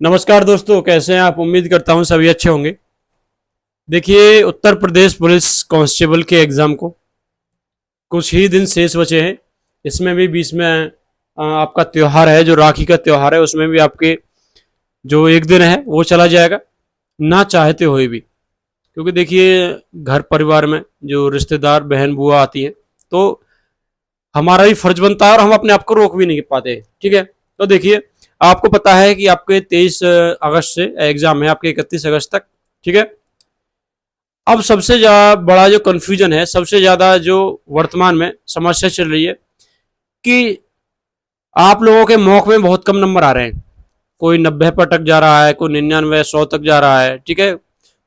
नमस्कार दोस्तों, कैसे हैं आप। उम्मीद करता हूं सभी अच्छे होंगे। देखिए, उत्तर प्रदेश पुलिस कांस्टेबल के एग्ज़ाम को कुछ ही दिन शेष बचे हैं। इसमें भी बीच में आपका त्यौहार है, जो राखी का त्यौहार है, उसमें भी आपके जो एक दिन है वो चला जाएगा, ना चाहते हुए भी। क्योंकि देखिए, घर परिवार में जो रिश्तेदार बहन बुआ आती हैं, तो हमारा भी फर्ज बनता है और हम अपने आप को रोक भी नहीं पाते। ठीक है, तो देखिए, आपको पता है कि आपके 23 अगस्त से एग्जाम है, आपके 31 अगस्त तक। ठीक है, अब सबसे बड़ा जो कन्फ्यूजन है, सबसे ज़्यादा जो वर्तमान में समस्या चल रही है कि आप लोगों के मॉक में बहुत कम नंबर आ रहे हैं। कोई 90 पर अटक जा रहा है, कोई 99 100 तक जा रहा है। ठीक है,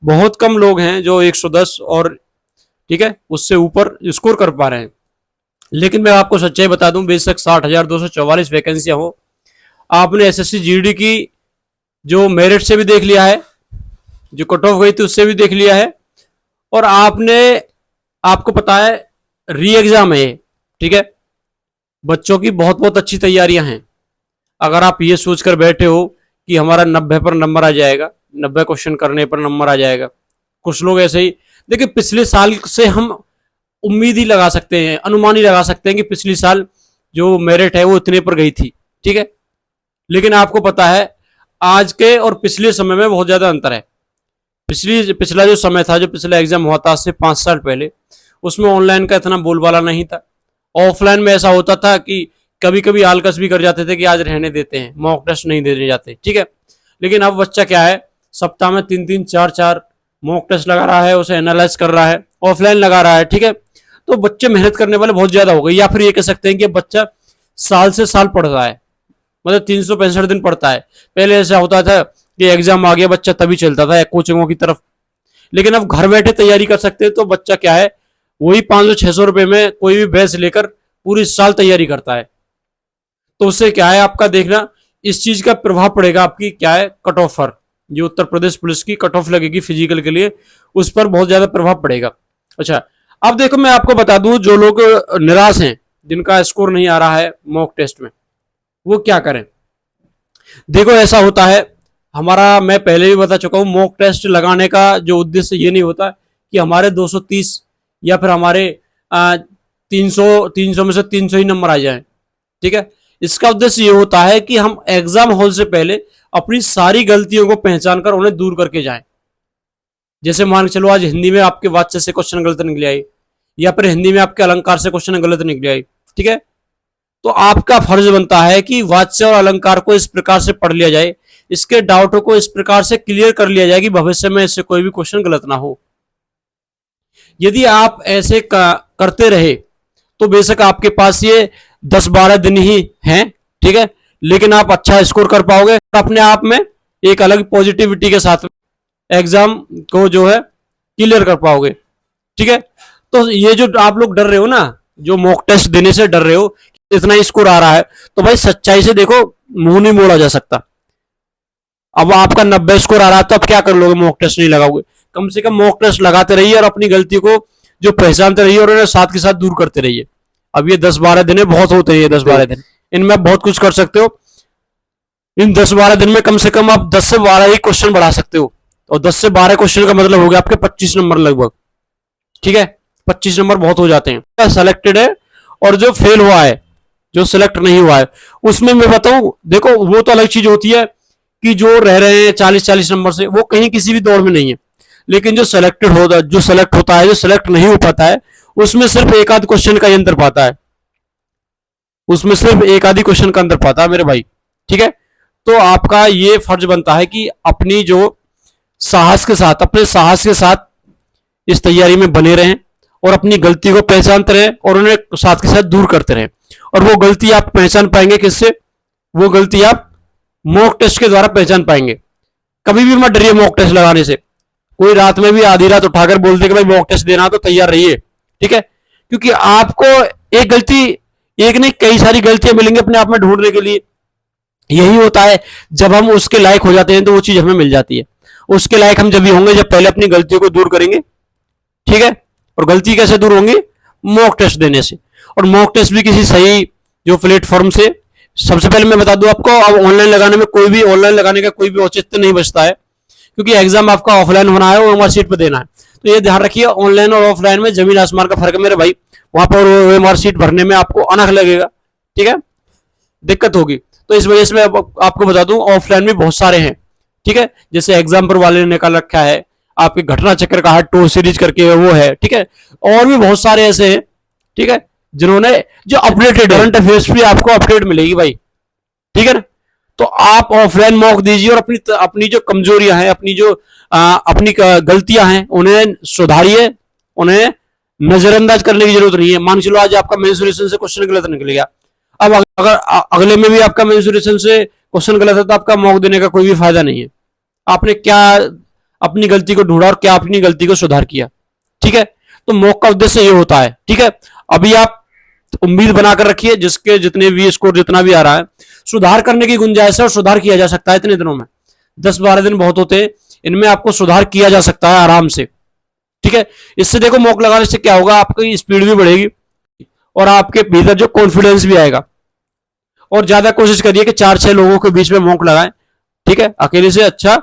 बहुत कम लोग हैं जो 110 और ठीक है उससे ऊपर स्कोर कर पा रहे हैं। लेकिन मैं आपको सच्चाई बता दूं, बेशक 60,244 वैकेंसियां हो, आपने एसएससी जीडी की जो मेरिट से भी देख लिया है, जो कट ऑफ गई थी उससे भी देख लिया है, और आपको पता है री एग्जाम है ये। ठीक है, बच्चों की बहुत बहुत अच्छी तैयारियां हैं। अगर आप ये सोचकर बैठे हो कि हमारा 90 पर नंबर आ जाएगा, 90 क्वेश्चन करने पर नंबर आ जाएगा, कुछ लोग ऐसे ही देखिए, पिछले साल से हम उम्मीद ही लगा सकते हैं, अनुमान ही लगा सकते हैं कि पिछले साल जो मेरिट है वो इतने पर गई थी। ठीक है, लेकिन आपको पता है आज के और पिछले समय में बहुत ज्यादा अंतर है। पिछला जो समय था, जो पिछला एग्जाम हुआ था आज से 5 साल पहले, उसमें ऑनलाइन का इतना बोलबाला नहीं था। ऑफलाइन में ऐसा होता था कि कभी कभी आलकस भी कर जाते थे कि आज रहने देते हैं, मॉक टेस्ट नहीं देने जाते। ठीक है, लेकिन अब बच्चा क्या है, सप्ताह में 3-3 4-4 मॉक टेस्ट लगा रहा है, उसे एनालाइज कर रहा है, ऑफलाइन लगा रहा है। ठीक है, तो बच्चे मेहनत करने वाले बहुत ज्यादा हो गए, या फिर ये कह सकते हैं कि बच्चा साल से साल पढ़ रहा है, मतलब 365 दिन पढ़ता है। पहले ऐसा होता था कि एग्जाम आ गया, बच्चा तभी चलता था कोचिंगों की तरफ, लेकिन अब घर बैठे तैयारी कर सकते हैं। तो बच्चा क्या है, वही 500-600 रुपए में कोई भी बैच लेकर पूरी साल तैयारी करता है। तो उससे क्या है, आपका देखना इस चीज का प्रभाव पड़ेगा आपकी क्या है, कट ऑफ पर। जो उत्तर प्रदेश पुलिस की कट ऑफ लगेगी फिजिकल के लिए, उस पर बहुत ज्यादा प्रभाव पड़ेगा। अच्छा, अब देखो, मैं आपको बता दूं, जो लोग निराश हैं, जिनका स्कोर नहीं आ रहा है मॉक टेस्ट में, वो क्या करें। देखो, ऐसा होता है हमारा, मैं पहले भी बता चुका हूं, मॉक टेस्ट लगाने का जो उद्देश्य ये नहीं होता कि हमारे 230 या फिर हमारे 300 में से 300 ही नंबर आ जाए। ठीक है, इसका उद्देश्य ये होता है कि हम एग्जाम हॉल से पहले अपनी सारी गलतियों को पहचान कर उन्हें दूर करके जाएं। जैसे मान के चलो, आज हिंदी में आपके वाच्य से क्वेश्चन गलत निकले आई, या फिर हिंदी में आपके अलंकार से क्वेश्चन गलत निकले आई। ठीक है, तो आपका फर्ज बनता है कि वाच्य और अलंकार को इस प्रकार से पढ़ लिया जाए, इसके डाउटों को इस प्रकार से क्लियर कर लिया जाए कि भविष्य में इससे कोई भी क्वेश्चन गलत ना हो। यदि आप ऐसे करते रहे तो बेशक आपके पास ये 10-12 दिन ही हैं। ठीक है, लेकिन आप अच्छा स्कोर कर पाओगे, अपने आप में एक अलग पॉजिटिविटी के साथ एग्जाम को जो है क्लियर कर पाओगे। ठीक है, तो ये जो आप लोग डर रहे हो ना, जो मॉक टेस्ट देने से डर रहे हो, इतना स्कोर आ रहा है, तो भाई सच्चाई से देखो, मुंह नहीं मोड़ा जा सकता। अब आपका 90 स्कोर आ रहा है, तो अब क्या कर लोगे, मॉक टेस्ट नहीं लगाओगे। कम से कम मॉक टेस्ट लगाते रहिए और अपनी गलती को जो पहचानते रहिए और उन्हें साथ के साथ दूर करते रहिए। अब ये 10-12 दिन है, बहुत होते हैं ये 10-12 दिन, इनमें आप बहुत कुछ कर सकते हो। इन 10-12 दिन में कम से कम आप 10 से 12 ही क्वेश्चन बढ़ा सकते हो, और 10 से 12 क्वेश्चन का मतलब हो गया आपके 25 नंबर लगभग। ठीक है, 25 नंबर बहुत हो जाते हैं। सेलेक्टेड है, और जो फेल हुआ है, जो सिलेक्ट नहीं हुआ है, उसमें मैं बताऊं, देखो वो तो अलग चीज होती है कि जो रह रहे हैं 40-40 नंबर से, वो कहीं किसी भी दौड़ में नहीं है। लेकिन जो सेलेक्ट होता है, जो सेलेक्ट नहीं हो पाता है, उसमें सिर्फ एक आध क्वेश्चन का अंतर पाता है, उसमें सिर्फ एक आधी क्वेश्चन का अंतर पाता है मेरे भाई। ठीक है, तो आपका ये फर्ज बनता है कि अपनी जो साहस के साथ, अपने साहस के साथ इस तैयारी में बने रहें, और अपनी गलती को पहचानते रहें और उन्हें साथ के साथ दूर करते रहें। और वो गलती आप पहचान पाएंगे किससे, वो गलती आप मॉक टेस्ट के द्वारा पहचान पाएंगे। कभी भी मत डरिए मॉक टेस्ट लगाने से। कोई रात में भी आधी रात उठाकर बोलते कि भाई मॉक टेस्ट देना, तो तैयार रहिए। ठीक है, क्योंकि आपको एक गलती, एक नहीं कई सारी गलतियां मिलेंगी अपने आप में ढूंढने के लिए। यही होता है, जब हम उसके लायक हो जाते हैं तो वो चीज हमें मिल जाती है। उसके लायक हम जब भी होंगे जब पहले अपनी गलतियों को दूर करेंगे। ठीक है, और गलती कैसे दूर होंगी, मॉक टेस्ट देने से। और मॉक टेस्ट भी किसी सही जो प्लेटफॉर्म से सबसे पहले मैं बता दूं आपको, अब ऑनलाइन लगाने में ऑनलाइन लगाने का कोई भी औचित्य नहीं बचता है, क्योंकि एग्जाम आपका ऑफलाइन होना है और मार्कशीट पर देना है। तो ये ध्यान रखिए, ऑनलाइन और ऑफलाइन में जमीन आसमान का फर्क है मेरे भाई। वहां पर मार्कशीट भरने में आपको अनख लगेगा, ठीक है, दिक्कत होगी। तो इस वजह से मैं आपको बता दूं, ऑफलाइन में बहुत सारे हैं, ठीक है, जैसे एग्जाम्पल वाले ने निकाल रखा है, आपके घटना चक्र का टो सीरीज करके वो है, ठीक है, और भी बहुत सारे ऐसे हैं, ठीक है, जिन्होंने जो अपडेटेड करंट अफेयर्स भी आपको अपडेट मिलेगी भाई, ठीक है ना। तो आप ऑफलाइन मॉक दीजिए और अपनी जो कमजोरियां हैं, अपनी गलतियां हैं, उन्हें सुधारिए, उन्हें नजरअंदाज करने की जरूरत नहीं है। मान चलो आज आपका मेंसुरेशन से क्वेश्चन गलत निकल गया, अब अगर अगले में भी आपका मेंसुरेशन से क्वेश्चन गलत है तो आपका मॉक देने का कोई भी फायदा नहीं है। आपने क्या अपनी गलती को ढूंढा और क्या अपनी गलती को सुधार किया, ठीक है। तो मॉक का उद्देश्य ये होता है, ठीक है। अभी आप उम्मीद बनाकर रखिए, जिसके जितने भी स्कोर जितना भी आ रहा है, सुधार करने की गुंजाइश है और सुधार किया जा सकता है इतने दिनों में। 10-12 दिन बहुत होते हैं, इनमें आपको सुधार किया जा सकता है आराम से, ठीक है। इससे देखो मॉक लगाने से क्या होगा, आपकी स्पीड भी बढ़ेगी और आपके भीतर जो कॉन्फिडेंस भी आएगा। और ज्यादा कोशिश करिए कि 4-6 लोगों के बीच में मॉक लगाएं, ठीक है। अकेले से अच्छा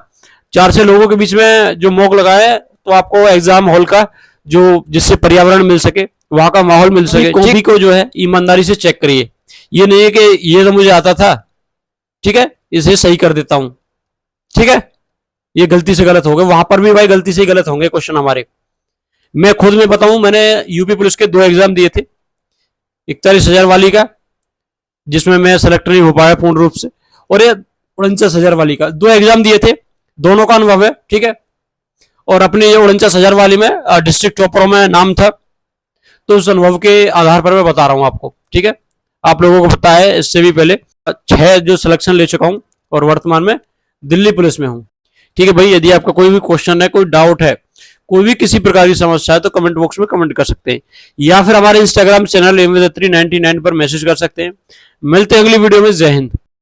4-6 लोगों के बीच में जो मॉक लगाए तो आपको एग्जाम हॉल का जो जिससे पर्यावरण मिल सके, वहां का माहौल मिल सके। कॉपी को जो है ईमानदारी से चेक करिए, ये नहीं है कि ये तो मुझे आता था, ठीक है, इसे सही कर देता हूं, ठीक है, ये गलती से गलत हो गए। वहां पर भी भाई गलती से गलत होंगे क्वेश्चन हमारे। मैं खुद में बताऊं, मैंने यूपी पुलिस के 2 एग्जाम दिए थे, 41,000 वाली का जिसमें मैं सेलेक्ट नहीं हो पाया पूर्ण रूप से, और ये 49,000 वाली का, 2 एग्जाम दिए थे, दोनों का अनुभव है, ठीक है। और अपने ये 49,000 वाली में डिस्ट्रिक्ट टॉपरों में नाम था, तो उस अनुभव के आधार पर मैं बता रहा हूं आपको, ठीक है। आप लोगों को पता है, इससे भी पहले 6 जो सिलेक्शन ले चुका हूं और वर्तमान में दिल्ली पुलिस में हूं, ठीक है भाई। यदि आपका कोई भी क्वेश्चन है, कोई डाउट है, कोई भी किसी प्रकार की समस्या है, तो कमेंट बॉक्स में कमेंट कर सकते हैं, या फिर हमारे इंस्टाग्राम चैनल mv99 पर मैसेज कर सकते हैं। मिलते हैं अगली वीडियो में। जय हिंद।